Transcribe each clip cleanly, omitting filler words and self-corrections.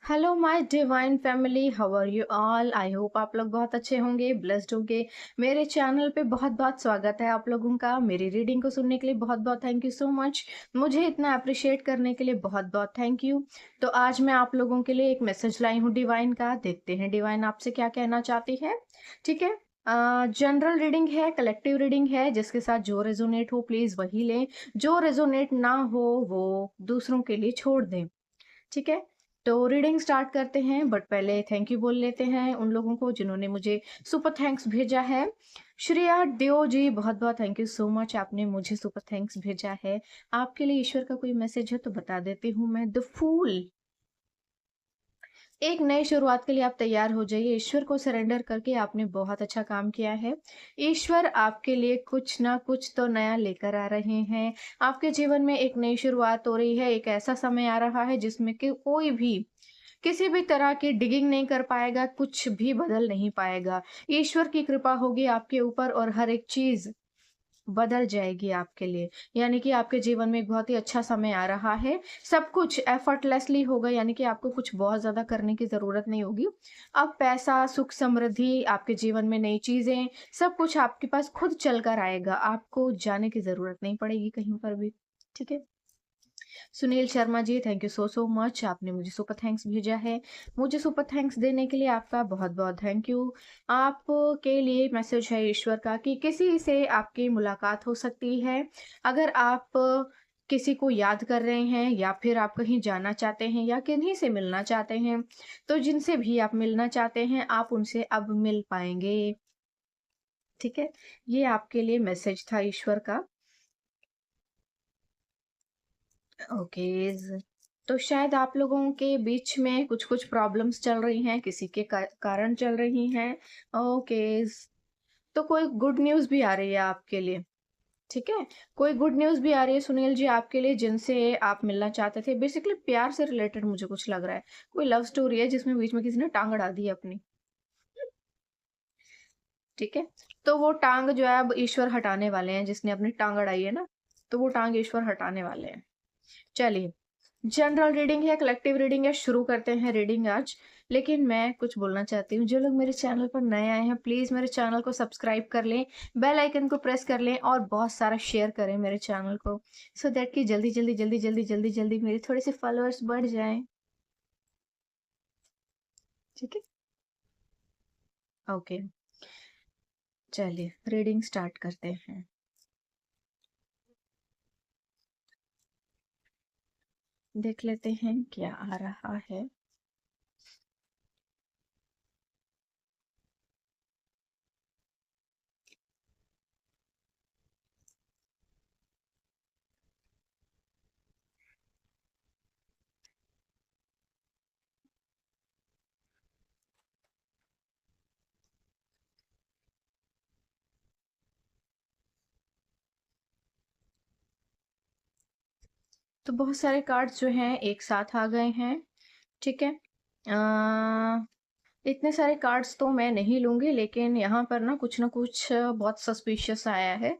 Hello my divine family, how are you all. I hope आप लोग बहुत अच्छे होंगे, ब्लेस्ड होंगे। मेरे चैनल पे बहुत बहुत स्वागत है आप लोगों का। मेरी रीडिंग को सुनने के लिए बहुत बहुत थैंक यू सो मच। मुझे इतना अप्रिशिएट करने के लिए बहुत बहुत थैंक यू। तो आज मैं आप लोगों के लिए एक मैसेज लाई हूँ डिवाइन का। देखते हैं डिवाइन आपसे क्या कहना चाहती है। ठीक है। जनरल रीडिंग है, कलेक्टिव रीडिंग है, जिसके साथ जो रेजोनेट हो प्लीज वही लें। जो रेजोनेट ना हो वो दूसरों के लिए छोड़ दें। ठीक है। तो रीडिंग स्टार्ट करते हैं, बट पहले थैंक यू बोल लेते हैं उन लोगों को जिन्होंने मुझे सुपर थैंक्स भेजा है। श्रेया देओ जी, बहुत बहुत थैंक यू सो मच, आपने मुझे सुपर थैंक्स भेजा है। आपके लिए ईश्वर का कोई मैसेज है तो बता देती हूँ मैं। The fool. एक नई शुरुआत के लिए आप तैयार हो जाइए। ईश्वर को सरेंडर करके आपने बहुत अच्छा काम किया है। ईश्वर आपके लिए कुछ ना कुछ तो नया लेकर आ रहे हैं। आपके जीवन में एक नई शुरुआत हो रही है। एक ऐसा समय आ रहा है जिसमें कि कोई भी किसी भी तरह की डिगिंग नहीं कर पाएगा, कुछ भी बदल नहीं पाएगा। ईश्वर की कृपा होगी आपके ऊपर और हर एक चीज बदल जाएगी आपके लिए। यानी कि आपके जीवन में एक बहुत ही अच्छा समय आ रहा है। सब कुछ एफर्टलेसली होगा, यानी कि आपको कुछ बहुत ज़्यादा करने की ज़रूरत नहीं होगी। अब पैसा, सुख, समृद्धि, आपके जीवन में नई चीज़ें, सब कुछ आपके पास खुद चल कर आएगा। आपको जाने की ज़रूरत नहीं पड़ेगी कहीं पर भी। ठीक है। Sunil Sharma ji, thank you so so much, आपने मुझे सुपर थैंक्स भेजा है। मुझे सुपर थैंक्स देने के लिए आपका बहुत बहुत थैंक यू। आपके लिए मैसेज है ईश्वर का कि किसी से आपकी मुलाकात हो सकती है। अगर आप किसी को याद कर रहे हैं या फिर आप कहीं जाना चाहते हैं या किन्हीं से मिलना चाहते हैं, तो जिनसे भी आप मिलना चाहते हैं आप उनसे अब मिल पाएंगे। ठीक है। ये आपके लिए मैसेज था ईश्वर का। ओके। तो शायद आप लोगों के बीच में कुछ कुछ प्रॉब्लम्स चल रही हैं, किसी के कारण चल रही हैं। ओके। तो कोई गुड न्यूज़ भी आ रही है आपके लिए। ठीक है। कोई गुड न्यूज़ भी आ रही है सुनील जी आपके लिए, जिनसे आप मिलना चाहते थे। बेसिकली प्यार से रिलेटेड मुझे कुछ लग रहा है। कोई लव स्टोरी है जिसमें बीच में किसी ने टांग अड़ा दी है अपनी। ठीक है। तो वो टांग जो है अब ईश्वर हटाने वाले हैं, जिसने अपनी टांग अड़ाई है ना, तो वो टांग ईश्वर हटाने वाले हैं। चलिए। जनरल रीडिंग है, कलेक्टिव रीडिंग है, शुरू करते हैं रीडिंग आज। लेकिन मैं कुछ बोलना चाहती हूँ, जो लोग मेरे चैनल पर नए आए हैं प्लीज़ मेरे चैनल को सब्सक्राइब कर लें, बेल आइकन को प्रेस कर लें और बहुत सारा शेयर करें मेरे चैनल को, सो दैट कि जल्दी जल्दी जल्दी जल्दी जल्दी जल्दी मेरे थोड़े से फॉलोअर्स बढ़ जाएं। ठीक है। ओके। चलिए रीडिंग स्टार्ट करते हैं। देख लेते हैं क्या आ रहा है। तो बहुत सारे कार्ड्स जो हैं एक साथ आ गए हैं। ठीक है। इतने सारे कार्ड्स तो मैं नहीं लूंगी, लेकिन यहाँ पर ना कुछ बहुत सस्पिशियस आया है,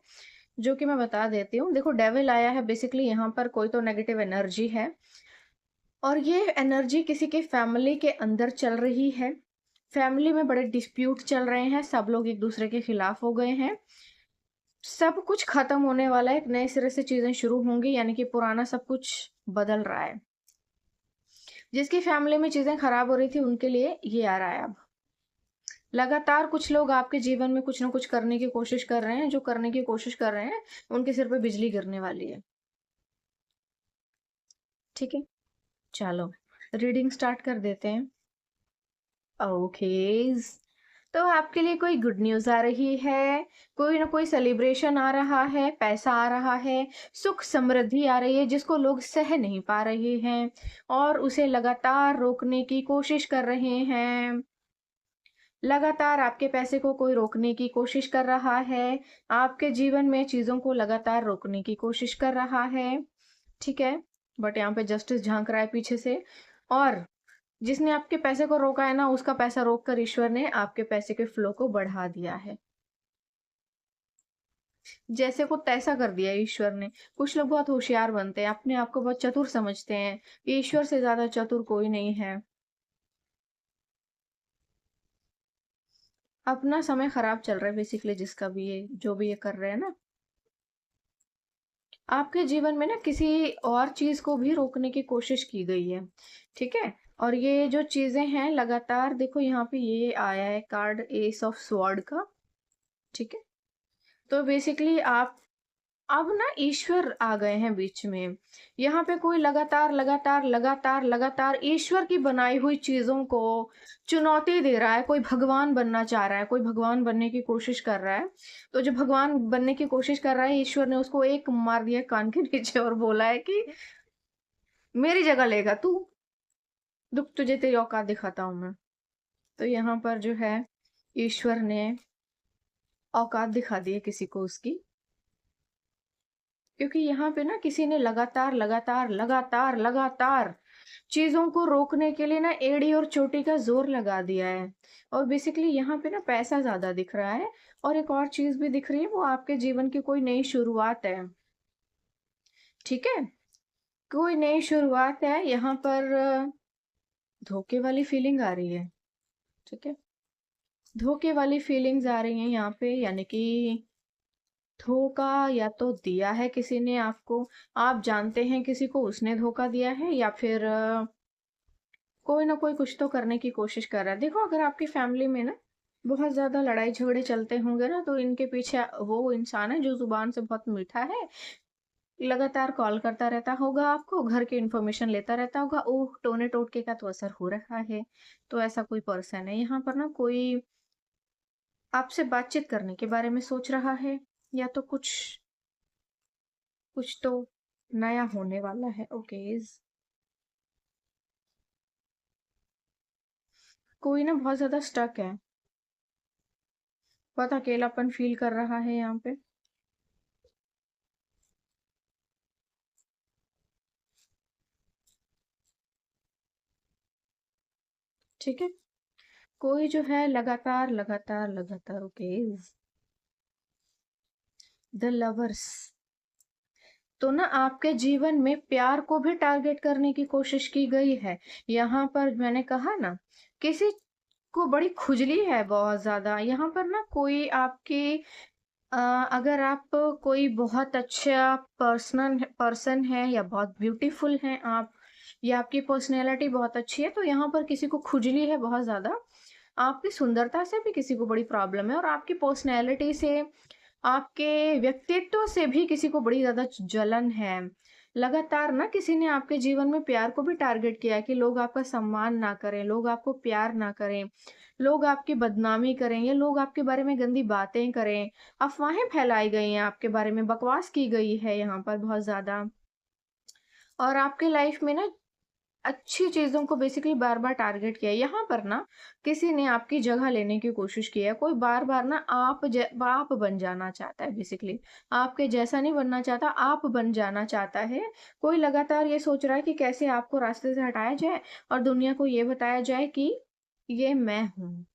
जो कि मैं बता देती हूँ। देखो, डेविल आया है। बेसिकली यहाँ पर कोई तो नेगेटिव एनर्जी है और ये एनर्जी किसी के फैमिली के अंदर चल रही है। फैमिली में बड़े डिस्प्यूट चल रहे हैं, सब लोग एक दूसरे के खिलाफ हो गए हैं। सब कुछ खत्म होने वाला है, एक नए सिरे से चीजें शुरू होंगी, यानी कि पुराना सब कुछ बदल रहा है। जिसकी फैमिली में चीजें खराब हो रही थी उनके लिए ये आ रहा है अब। लगातार कुछ लोग आपके जीवन में कुछ ना कुछ करने की कोशिश कर रहे हैं। जो करने की कोशिश कर रहे हैं उनके सिर पे बिजली गिरने वाली है। ठीक है। चलो रीडिंग स्टार्ट कर देते हैं। ओके। तो आपके लिए कोई गुड न्यूज आ रही है। कोई ना कोई सेलिब्रेशन आ रहा है, पैसा आ रहा है, सुख समृद्धि आ रही है, जिसको लोग सह नहीं पा रहे हैं और उसे लगातार रोकने की कोशिश कर रहे हैं। लगातार आपके पैसे को कोई रोकने की कोशिश कर रहा है। आपके जीवन में चीज़ों को लगातार रोकने की कोशिश कर रहा है। ठीक है। बट यहाँ पे जस्टिस झांक रहा है पीछे से। और जिसने आपके पैसे को रोका है ना, उसका पैसा रोक कर ईश्वर ने आपके पैसे के फ्लो को बढ़ा दिया है। जैसे को तैसा कर दिया ईश्वर ने। कुछ लोग बहुत होशियार बनते हैं, अपने आप को बहुत चतुर समझते हैं। ईश्वर से ज्यादा चतुर कोई नहीं है। अपना समय खराब चल रहा है बेसिकली, जिसका भी ये जो भी ये कर रहे हैं ना, आपके जीवन में ना किसी और चीज को भी रोकने की कोशिश की गई है, ठीक है। और ये जो चीजें हैं लगातार, देखो यहाँ पे ये आया है कार्ड एस ऑफ स्वॉर्ड का, ठीक है। तो बेसिकली आप अब ना ईश्वर आ गए हैं बीच में। यहाँ पे कोई लगातार, लगातार, लगातार, लगातार ईश्वर की बनाई हुई चीज़ों को चुनौती दे रहा है। कोई भगवान बनना चाह रहा है, कोई भगवान बनने की कोशिश कर रहा है। तो जो भगवान बनने की कोशिश कर रहा है, ईश्वर ने उसको एक मार दिया कान के नीचे और बोला है कि मेरी जगह लेगा तू, रुक तुझे तेरी औकात दिखाता हूँ मैं। तो यहाँ पर जो है ईश्वर ने औकात दिखा दी है किसी को उसकी। क्योंकि यहाँ पे ना किसी ने लगातार, लगातार, लगातार, लगातार चीज़ों को रोकने के लिए ना एड़ी और चोटी का ज़ोर लगा दिया है। और बेसिकली यहाँ पे ना पैसा ज़्यादा दिख रहा है, और एक और चीज़ भी दिख रही है, वो आपके जीवन की कोई नई शुरुआत है, ठीक है? कोई नई शुरुआत है, यहाँ पर धोखे वाली फीलिंग आ रही है, ठीक है? धोखे वाली फीलिंग्स आ रही हैं यहाँ पे, यानी कि धोखा या तो दिया है किसी ने आपको, आप जानते हैं किसी को, उसने धोखा दिया है, या फिर कोई ना कोई कुछ तो करने की कोशिश कर रहा है। देखो, अगर आपकी फैमिली में ना बहुत ज्यादा लड़ाई झगड़े चलते होंगे ना, तो इनके पीछे वो इंसान है जो जुबान से बहुत मीठा है, लगातार कॉल करता रहता होगा आपको, घर की इन्फॉर्मेशन लेता रहता होगा, ओह टोने टोटके का तो असर हो रहा है। तो ऐसा कोई पर्सन है यहाँ पर ना, कोई आपसे बातचीत करने के बारे में सोच रहा है, या तो कुछ कुछ तो नया होने वाला है। ओके, कोई ना बहुत ज्यादा स्टक है, बहुत अकेलापन फील कर रहा है यहाँ पे, ठीक है। कोई जो है लगातार, लगातार, लगातार, ओके, द लवर्स। तो ना आपके जीवन में प्यार को भी टारगेट करने की कोशिश की गई है। यहाँ पर मैंने कहा ना, किसी को बड़ी खुजली है बहुत ज्यादा। यहाँ पर ना कोई आपकी अ, अगर आप कोई बहुत अच्छा पर्सन है, या बहुत ब्यूटीफुल हैं आप, या आपकी पर्सनैलिटी बहुत अच्छी है, तो यहाँ पर किसी को खुजली है बहुत ज्यादा। आपकी सुंदरता से भी किसी को बड़ी प्रॉब्लम है, और आपकी पर्सनैलिटी से, आपके व्यक्तित्व से भी किसी को बड़ी ज़्यादा जलन है। लगातार ना किसी ने आपके जीवन में प्यार को भी टारगेट किया है कि लोग आपका सम्मान ना करें, लोग आपको प्यार ना करें, लोग आपकी बदनामी करें, या लोग आपके बारे में गंदी बातें करें। अफ़वाहें फैलाई गई हैं आपके बारे में, बकवास की गई है यहाँ पर बहुत ज़्यादा। और आपके लाइफ में ना अच्छी चीज़ों को बेसिकली बार-बार टारगेट किया है। यहाँ पर ना किसी ने आपकी जगह लेने की कोशिश की है। कोई बार-बार ना आप बन जाना चाहता है बेसिकली। आपके जैसा नहीं बनना चाहता, आप बन जाना चाहता है। कोई लगातार ये सोच रहा है कि कैसे आपको रास्ते से हटाया जाए, और दुनिया को ये बताया जाए कि ये मैं हूँ।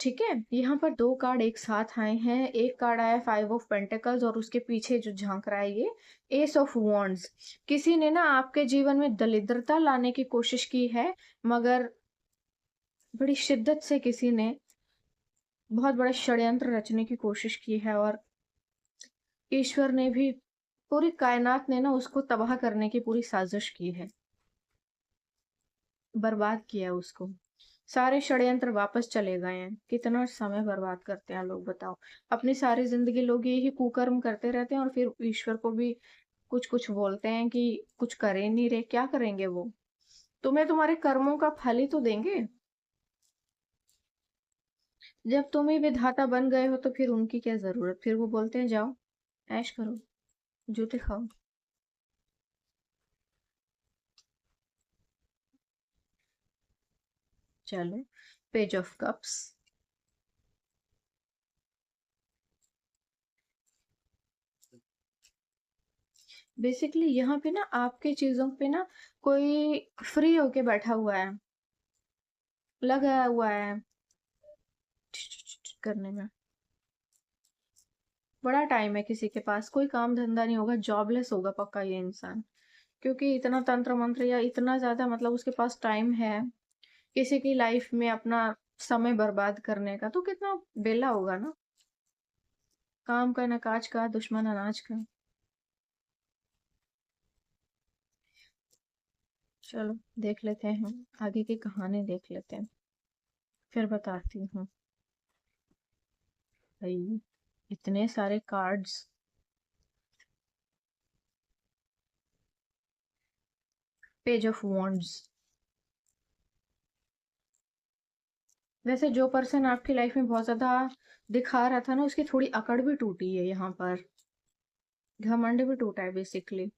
ठीक है? यहाँ पर 2 कार्ड एक साथ आए हैं। एक कार्ड आया है 5 ऑफ पेंटिकल्स, और उसके पीछे जो झाँक रहा है ये एस ऑफ वॉन्ड्स। किसी ने ना आपके जीवन में दरिद्रता लाने की कोशिश की है, मगर बड़ी शिद्दत से किसी ने बहुत बड़ा षड्यंत्र रचने की कोशिश की है, और ईश्वर ने भी, पूरी कायनात ने ना उसको तबाह करने की पूरी साजिश की है, बर्बाद किया उसको। सारे षड्यंत्र वापस चले गए हैं। कितना समय बर्बाद करते हैं लोग, बताओ। अपनी सारी ज़िंदगी लोग यही कुकर्म करते रहते हैं, और फिर ईश्वर को भी कुछ-कुछ बोलते हैं कि कुछ कर ही नहीं रहे, क्या करेंगे वो? तुम्हें तुम्हारे कर्मों का फल ही तो देंगे। जब तुम ही विधाता बन गए हो, तो फिर उनकी क्या ज़रूरत? फिर वो बोलते हैं जाओ, ऐश करो, जूते खाओ। चलो, पेज ऑफ कप्स। बेसिकली यहाँ पे ना आपकी चीज़ों पे ना कोई फ्री होके बैठा हुआ है, लगा हुआ है करने में। बड़ा टाइम है किसी के पास, कोई काम धंधा नहीं होगा, जॉबलेस होगा पक्का ये इंसान। क्योंकि इतना तंत्र मंत्र, या इतना ज्यादा मतलब उसके पास टाइम है किसी की लाइफ में अपना समय बर्बाद करने का, तो कितना बेला होगा ना। काम का न काज का, दुश्मन अनाज का। चलो देख लेते हैं, हम आगे की कहानी देख लेते हैं, फिर बताती हूँ। भाई इतने सारे कार्ड्स। Page of wands. वैसे जो पर्सन आपकी लाइफ में बहुत ज्यादा दिखा रहा था ना, उसकी थोड़ी अकड़ भी टूटी है यहाँ पर। घमंड भी टूटा है बेसिकली।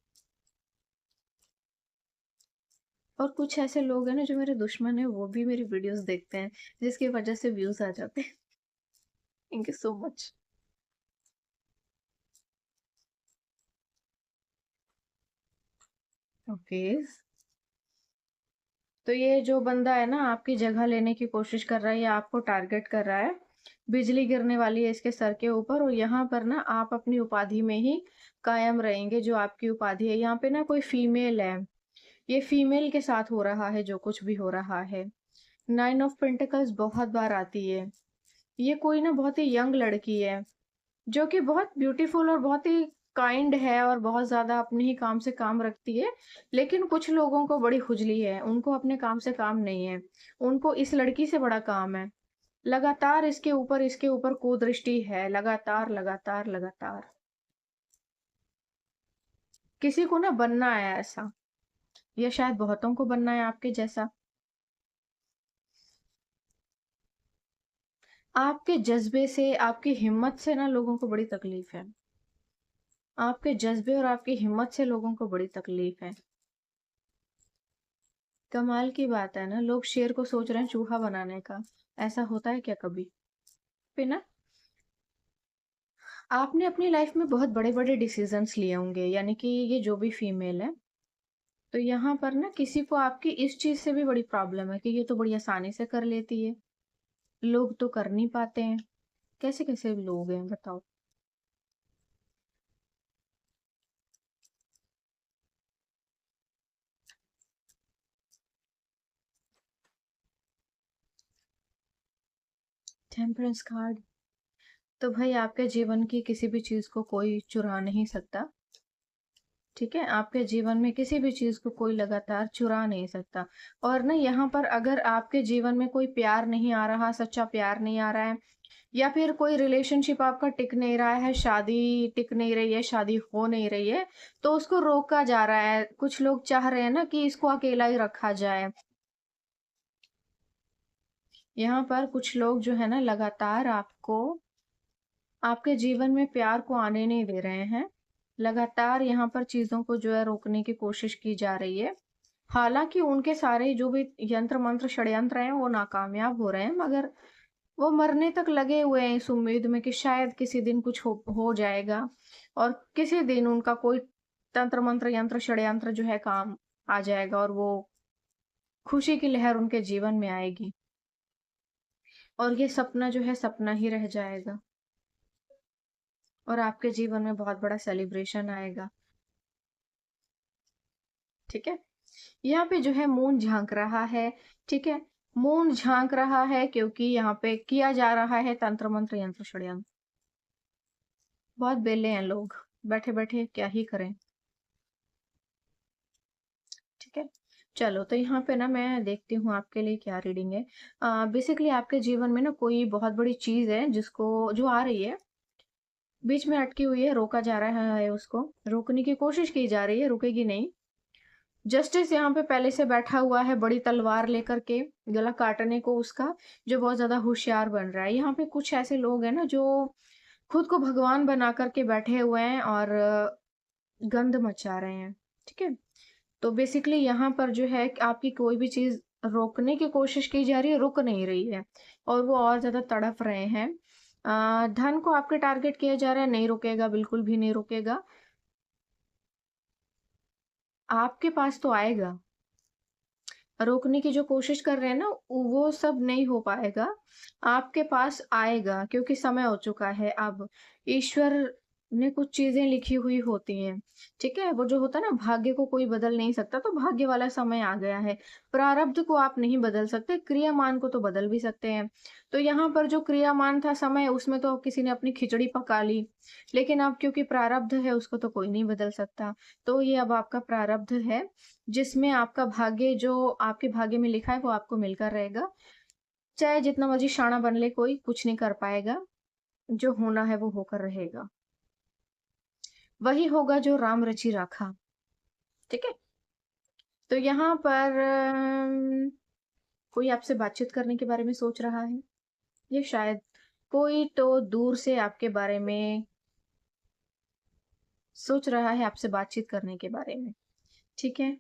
और कुछ ऐसे लोग हैं ना जो मेरे दुश्मन है, वो भी मेरी वीडियोस देखते हैं, जिसकी वजह से व्यूज आ जाते हैं। Thank you so much. Okay. तो ये जो बंदा है ना, आपकी जगह लेने की कोशिश कर रहा है या आपको टारगेट कर रहा है। बिजली गिरने वाली है इसके सर के ऊपर, और यहाँ पर ना आप अपनी उपाधि में ही कायम रहेंगे, जो आपकी उपाधि है। यहाँ पे ना कोई फीमेल है, ये फीमेल के साथ हो रहा है जो कुछ भी हो रहा है। 9 ऑफ पेंटिकल्स बहुत बार आती है। ये कोई ना बहुत ही यंग लड़की है, जो कि बहुत ब्यूटीफुल और बहुत ही काइंड है, और बहुत ज़्यादा अपने ही काम से काम रखती है। लेकिन कुछ लोगों को बड़ी खुजली है, उनको अपने काम से काम नहीं है। उनको इस लड़की से बड़ा काम है। लगातार इसके ऊपर कुदृष्टि है, लगातार, लगातार, लगातार। किसी को ना बनना है ऐसा, या शायद बहुतों को बनना है आपके जैसा। आपके जज़्बे से, आपकी हिम्मत से ना लोगों को बड़ी तकलीफ है। आपके जज़्बे और आपकी हिम्मत से लोगों को बड़ी तकलीफ है। कमाल की बात है ना, लोग शेर को सोच रहे हैं चूहा बनाने का। ऐसा होता है क्या कभी? पे ना, आपने अपनी लाइफ में बहुत बड़े-बड़े डिसीजंस लिए होंगे, यानी कि ये जो भी फीमेल है, तो यहाँ पर ना किसी को आपकी इस चीज़ से भी बड़ी प्रॉब्लम है कि ये तो बड़ी आसानी से कर लेती है, लोग तो कर नहीं पाते हैं। कैसे-कैसे लोग हैं बताओ? Temperance card. तो भाई आपके जीवन की किसी भी चीज़ को कोई चुरा नहीं सकता। ठीक है? आपके जीवन में किसी भी चीज़ को कोई लगातार चुरा नहीं सकता। और ना यहाँ पर अगर आपके जीवन में कोई प्यार नहीं आ रहा, सच्चा प्यार नहीं आ रहा है, या फिर कोई रिलेशनशिप आपका टिक नहीं रहा है, शादी टिक नहीं रही है, शादी हो नहीं रही है, तो उसको रोका जा रहा है। कुछ लोग चाह रहे हैं ना कि इसको अकेला ही रखा जाए। यहाँ पर कुछ लोग जो है ना लगातार आपको, आपके जीवन में प्यार को आने नहीं दे रहे हैं। लगातार यहाँ पर चीज़ों को जो है रोकने की कोशिश की जा रही है। हालाँकि उनके सारे जो भी यंत्र-मंत्र, षड्यंत्र हैं वो नाकामयाब हो रहे हैं, मगर वो मरने तक लगे हुए हैं इस उम्मीद में कि शायद किसी दिन कुछ हो जाएगा, और किसी दिन उनका कोई तंत्र मंत्र यंत्र षड्यंत्र जो है काम आ जाएगा, और वो खुशी की लहर उनके जीवन में आएगी, और ये सपना जो है सपना ही रह जाएगा, और आपके जीवन में बहुत बड़ा सेलिब्रेशन आएगा। ठीक है? यहाँ पे जो है मून झांक रहा है। ठीक है? मून झांक रहा है क्योंकि यहाँ पे किया जा रहा है तंत्र मंत्र यंत्र षड्यंत्र। बहुत बेले हैं लोग, बैठे बैठे क्या ही करें। ठीक है, चलो तो यहाँ पे ना मैं देखती हूँ आपके लिए क्या रीडिंग है। बेसिकली आपके जीवन में ना कोई बहुत बड़ी चीज है जिसको, जो आ रही है, बीच में अटकी हुई है, रोका जा रहा है, उसको रोकने की कोशिश की जा रही है, रुकेगी नहीं। जस्टिस यहाँ पे पहले से बैठा हुआ है बड़ी तलवार लेकर के, गला काटने को उसका, जो बहुत ज्यादा होशियार बन रहा है। यहाँ पे कुछ ऐसे लोग हैं ना जो खुद को भगवान बना करके बैठे हुए हैं और गंध मचा रहे हैं। ठीक है, तो बेसिकली यहाँ पर जो है कि आपकी कोई भी चीज रोकने की कोशिश की जा रही है, रुक नहीं रही है, और वो और ज्यादा तड़प रहे हैं। धन को आपके टारगेट किया जा रहा है, नहीं रुकेगा, बिल्कुल भी नहीं रुकेगा। आपके पास तो आएगा। रोकने की जो कोशिश कर रहे हैं ना, वो सब नहीं हो पाएगा। आपके पास आएगा क्योंकि समय हो चुका है अब। ईश्वर में कुछ चीज़ें लिखी हुई होती हैं, ठीक है? वो जो होता है ना, भाग्य को कोई बदल नहीं सकता, तो भाग्य वाला समय आ गया है। प्रारब्ध को आप नहीं बदल सकते, क्रियामान को तो बदल भी सकते हैं। तो यहाँ पर जो क्रियामान था समय, उसमें तो किसी ने अपनी खिचड़ी पका ली, लेकिन अब क्योंकि प्रारब्ध है उसको तो कोई नहीं बदल सकता। तो ये अब आपका प्रारब्ध है, जिसमें आपका भाग्य जो आपके भाग्य में लिखा है वो आपको मिलकर रहेगा। चाहे जितना मर्ज़ी शाणा बन ले कोई, कुछ नहीं कर पाएगा, जो होना है वो होकर रहेगा। वही होगा जो राम रचि राखा, ठीक है? तो यहाँ पर कोई आपसे बातचीत करने के बारे में सोच रहा है, या शायद कोई तो दूर से आपके बारे में सोच रहा है, आपसे बातचीत करने के बारे में, ठीक है?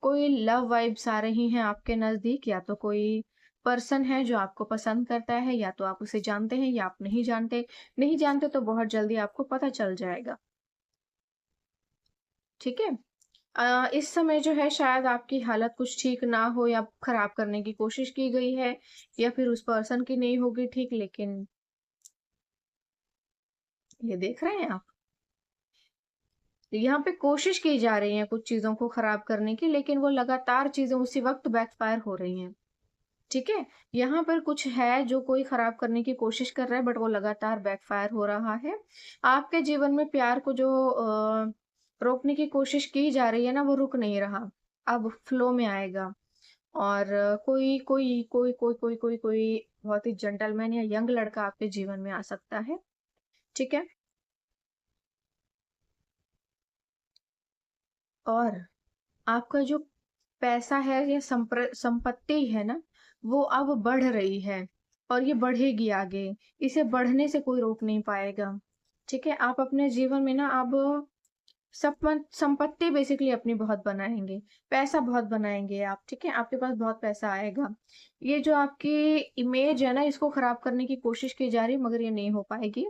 कोई लव वाइब्स आ रही हैं आपके नज़दीक, या तो कोई पर्सन है जो आपको पसंद करता है, या तो आप उसे जानते हैं या आप नहीं जानते। नहीं जानते तो बहुत जल्दी आपको पता चल जाएगा, ठीक है? इस समय जो है शायद आपकी हालत कुछ ठीक ना हो, या खराब करने की कोशिश की गई है, या फिर उस पर्सन की नहीं होगी ठीक, लेकिन ये देख रहे हैं आप? यहाँ पे कोशिश की जा रही है कुछ चीज़ों को खराब करने की, लेकिन वो लगातार चीज़ें उसी वक़्त बैकफ़ायर हो रही हैं, ठीक है? यहाँ पर कुछ है जो कोई खराब करने की कोशिश कर रहा है, बट वो लगातार बैकफ़ायर हो रहा है। आपके जीवन में प्यार को जो रोकने की कोशिश की जा रही है ना, वो रुक नहीं रहा, अब फ्लो में आएगा। और कोई बहुत ही जेंटलमैन या यंग लड़का आपके जीवन में आ सकता है, ठीक है? और आपका जो पैसा है या संपत्ति है ना, वो अब बढ़ रही है, और ये बढ़ेगी आगे। इसे बढ़ने से कोई रोक नहीं पाएगा, ठीक है? आप अपने जीवन में ना अब संपत्ति बेसिकली अपनी बहुत बनाएँगे, पैसा बहुत बनाएँगे आप, ठीक है? आपके पास बहुत पैसा आएगा। ये जो आपकी इमेज है ना, इसको खराब करने की कोशिश की जा रही है, मगर ये नहीं हो पाएगी,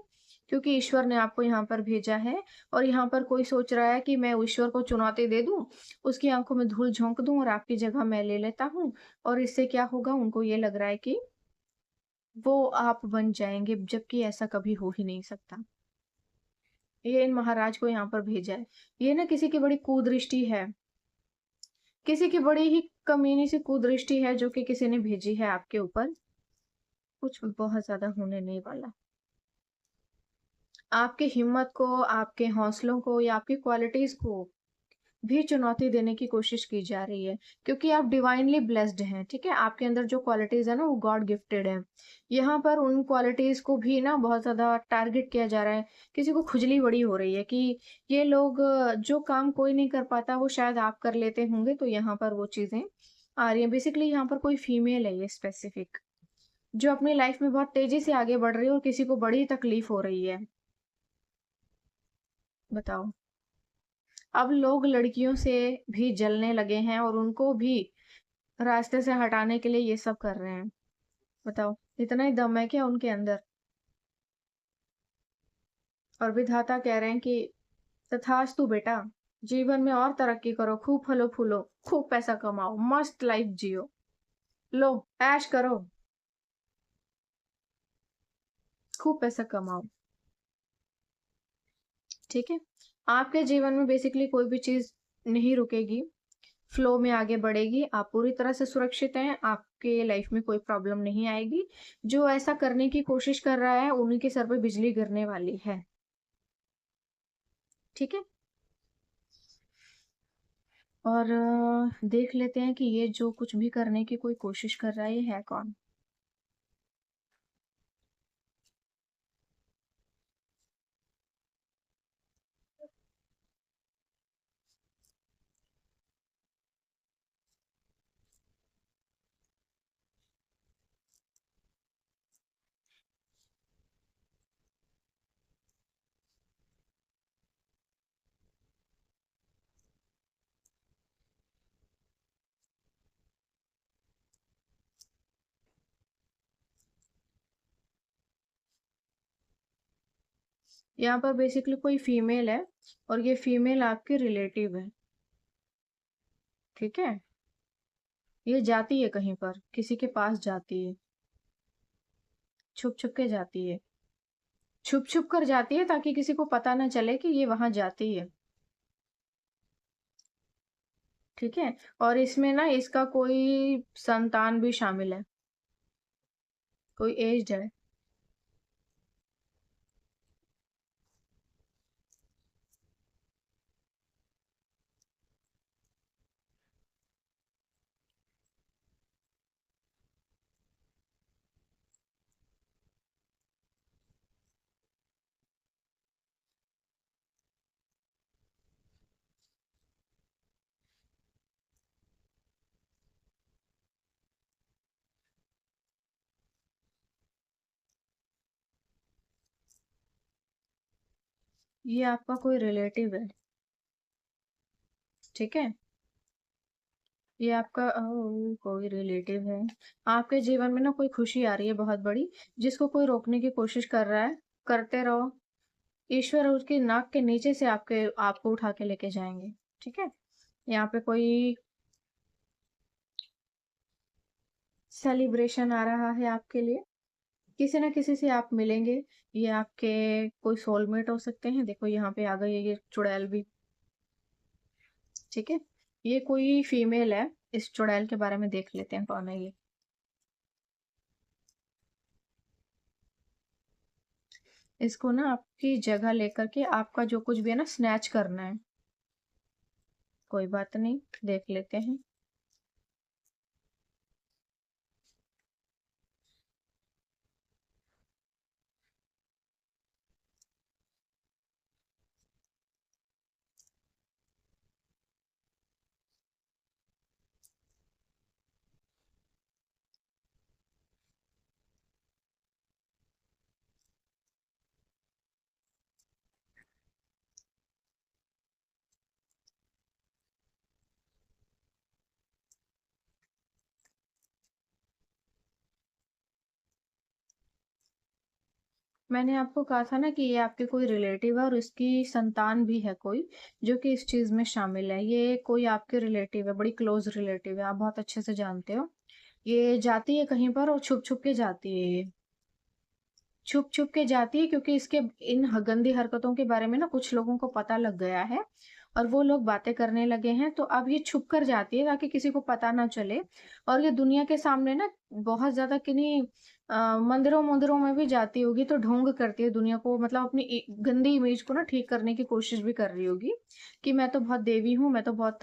क्योंकि ईश्वर ने आपको यहाँ पर भेजा है। और यहाँ पर कोई सोच रहा है कि मैं ईश्वर को चुनौती दे दूँ, उसकी आँखों में धूल झोंक दूँ और आपकी जगह मैं ले लेता हूँ, और इससे क्या होगा, उनको ये लग रहा है कि वो आप बन जाएँगे, जबकि ऐसा कभी हो ही नहीं सकता। ये इन महाराज को यहाँ पर भेजा है। ये ना किसी की बड़ी कुदृष्टि है, किसी की बड़ी ही कमीनी सी कुदृष्टि है जो कि किसी ने भेजी है आपके ऊपर, कुछ बहुत ज़्यादा होने नहीं वाला। आपकी हिम्मत को, आपके हौसलों को या आपकी क्वालिटीज़ को भी चुनौती देने की कोशिश की जा रही है, क्योंकि आप डिवाइनली ब्लेस्ड हैं, ठीक है? आपके अंदर जो क्वालिटीज़ है ना, वो गॉड गिफ्टेड है। यहाँ पर उन क्वालिटीज़ को भी ना बहुत ज़्यादा टारगेट किया जा रहा है। किसी को खुजली बड़ी हो रही है कि ये लोग जो काम कोई नहीं कर पाता वो शायद आप कर लेते होंगे, तो यहाँ पर वो चीज़ें आ रही हैं। बेसिकली यहाँ पर कोई फीमेल है ये स्पेसिफिक, जो अपनी लाइफ में बहुत तेज़ी से आगे बढ़ रही है और किसी को बड़ी तकलीफ हो रही है। बताओ। अब लोग लड़कियों से भी जलने लगे हैं और उनको भी रास्ते से हटाने के लिए ये सब कर रहे हैं। बताओ, इतना ही दम है क्या उनके अंदर? और विधाता कह रहे हैं कि तथास्तु बेटा, जीवन में और तरक्की करो, खूब फलो-फूलो, खूब पैसा कमाओ, मस्त लाइफ जियो। लो, ऐश करो, खूब पैसा कमाओ, ठीक है? आपके जीवन में बेसिकली कोई भी चीज़ नहीं रुकेगी, फ्लो में आगे बढ़ेगी, आप पूरी तरह से सुरक्षित हैं, आपके लाइफ में कोई प्रॉब्लम नहीं आएगी। जो ऐसा करने की कोशिश कर रहा है, उन्हीं के सर पे बिजली गिरने वाली है, ठीक है? और देख लेते हैं कि ये जो कुछ भी करने की कोई कोशिश कर रहा है, ये है कौन? यहाँ पर बेसिकली कोई फीमेल है, और ये फीमेल आपकी रिलेटिव है, ठीक है? ये जाती है कहीं पर, किसी के पास जाती है, छुप-छुप के जाती है। छुप-छुप कर जाती है ताकि किसी को पता ना चले कि ये वहाँ जाती है, ठीक है? और इसमें ना इसका कोई संतान भी शामिल है, कोई एज्ड है। ये आपका कोई रिलेटिव है, ठीक है? ये आपका कोई रिलेटिव है। आपके जीवन में ना कोई खुशी आ रही है बहुत बड़ी, जिसको कोई रोकने की कोशिश कर रहा है। करते रहो, ईश्वर उसकी नाक के नीचे से आपको उठा के लेके जाएँगे, ठीक है? यहाँ पे कोई सेलिब्रेशन आ रहा है आपके लिए। किसी न किसी से आप मिलेंगे। ये आपके कोई सोलमेट हो सकते हैं। देखो यहाँ पे आ गई है ये चुड़ैल भी, ठीक है? ये कोई फीमेल है। इस चुड़ैल के बारे में देख लेते हैं कौन है ये। इसको ना आपकी जगह लेकर के आपका जो कुछ भी है ना स्नैच करना है। कोई बात नहीं, देख लेते हैं। मैंने आपको कहा था ना कि ये आपके कोई रिलेटिव है और इसकी संतान भी है कोई, जो कि इस चीज़ में शामिल है। ये कोई आपके रिलेटिव है, बड़ी क्लोज़ रिलेटिव है, आप बहुत अच्छे से जानते हो। ये जाती है कहीं पर और छुप-छुप के जाती है ये। छुप-छुप के जाती है क्योंकि इसके इन गंदी हरकतों के बारे में ना कुछ लोगों को पता लग गया है और वो लोग बातें करने लगे हैं, तो अब ये छुप कर जाती है ताकि किसी को पता ना चले और ये दुनिया के सामने ना बहुत ज़्यादा किन्हीं मंदिरों-वंदिरों में भी जाती होगी तो ढोंग करती है दुनिया को, मतलब अपनी गंदी इमेज को ना ठीक करने की कोशिश भी कर रही होगी कि मैं तो बहुत देवी हूँ, मैं तो बहुत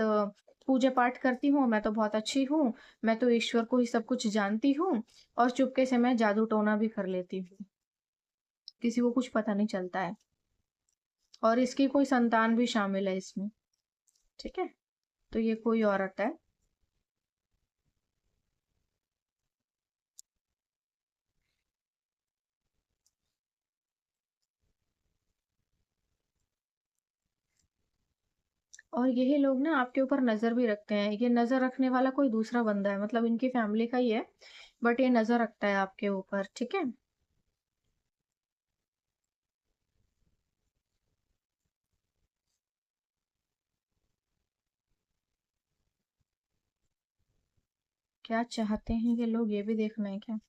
पूजा-पाठ करती हूँ, मैं तो बहुत अच्छी हूँ, मैं तो ईश्वर को ही सब कुछ जानती हूँ और चुपके से मैं जादू-टोना भी कर लेती हूँ। किसी को कुछ पता नहीं चलता है और इसकी कोई संतान भी शामिल है इसमें, ठीक है? तो ये कोई औरत है और यही लोग ना आपके ऊपर नज़र भी रखते हैं। ये नज़र रखने वाला कोई दूसरा बंदा है, मतलब इनकी फैमिली का ही है, बट ये नज़र रखता है आपके ऊपर, ठीक है? क्या चाहते हैं ये लोग ये भी देखना है क्या?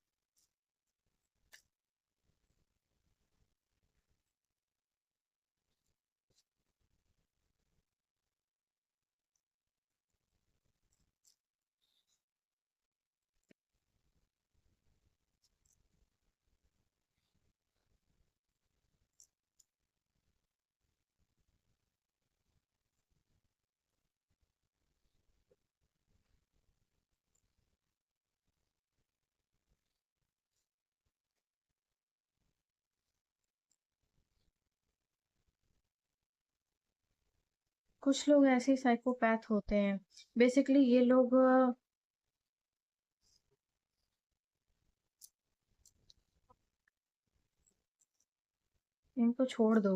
कुछ लोग ऐसे साइकोपैथ होते हैं। बेसिकली ये लोग इनको छोड़ दो।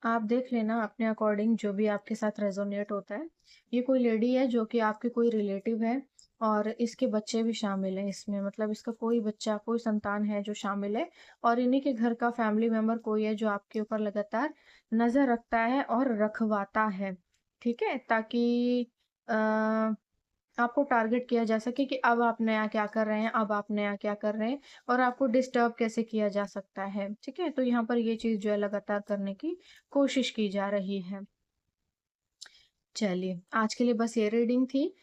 आप देख लेना अपने अकॉर्डिंग जो भी आपके साथ रेजोनेट होता है। ये कोई लेडी है जो कि आपकी कोई रिलेटिव है और इसके बच्चे भी शामिल हैं इसमें, मतलब इसका कोई बच्चा, कोई संतान है जो शामिल है और इन्हीं के घर का फैमिली मेंबर कोई है जो आपके ऊपर लगातार नज़र रखता है और रखवाता है, ठीक है? ताकि अ आपको टारगेट किया जा सके कि अब आप नया क्या कर रहे हैं, अब आप नया क्या कर रहे हैं और आपको डिस्टर्ब कैसे किया जा सकता है, ठीक है? तो यहाँ पर ये चीज़ जो है लगातार करने की कोशिश की जा रही है। चलिए, आज के लिए बस ये रीडिंग थी।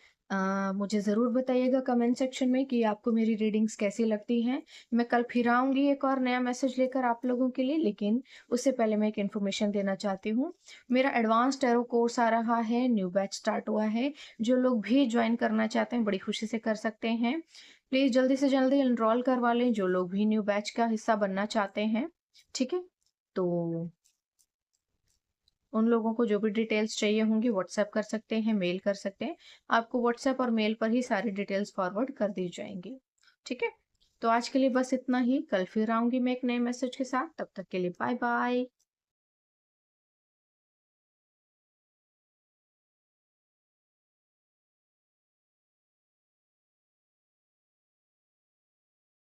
मुझे ज़रूर बताइएगा कमेंट सेक्शन में कि आपको मेरी रीडिंग्स कैसी लगती हैं। मैं कल फिर आऊँगी एक और नया मैसेज लेकर आप लोगों के लिए, लेकिन उससे पहले मैं एक इन्फॉर्मेशन देना चाहती हूँ। मेरा एडवांस टैरो कोर्स आ रहा है, न्यू बैच स्टार्ट हुआ है। जो लोग भी जॉइन करना चाहते हैं, बड़ी खुशी से कर सकते हैं। प्लीज़ जल्दी से जल्दी एनरोल करवा लें, जो लोग भी न्यू बैच का हिस्सा बनना चाहते हैं, ठीक है? तो उन लोगों को जो भी डिटेल्स चाहिए होंगी व्हाट्सएप कर सकते हैं, मेल कर सकते हैं। आपको व्हाट्सएप और मेल पर ही सारी डिटेल्स फॉरवर्ड कर दी जाएँगी। ठीक है? तो आज के लिए बस इतना ही। कल फिर आऊँगी मैं एक नए मैसेज के साथ। तब तक के लिए बाय-बाय।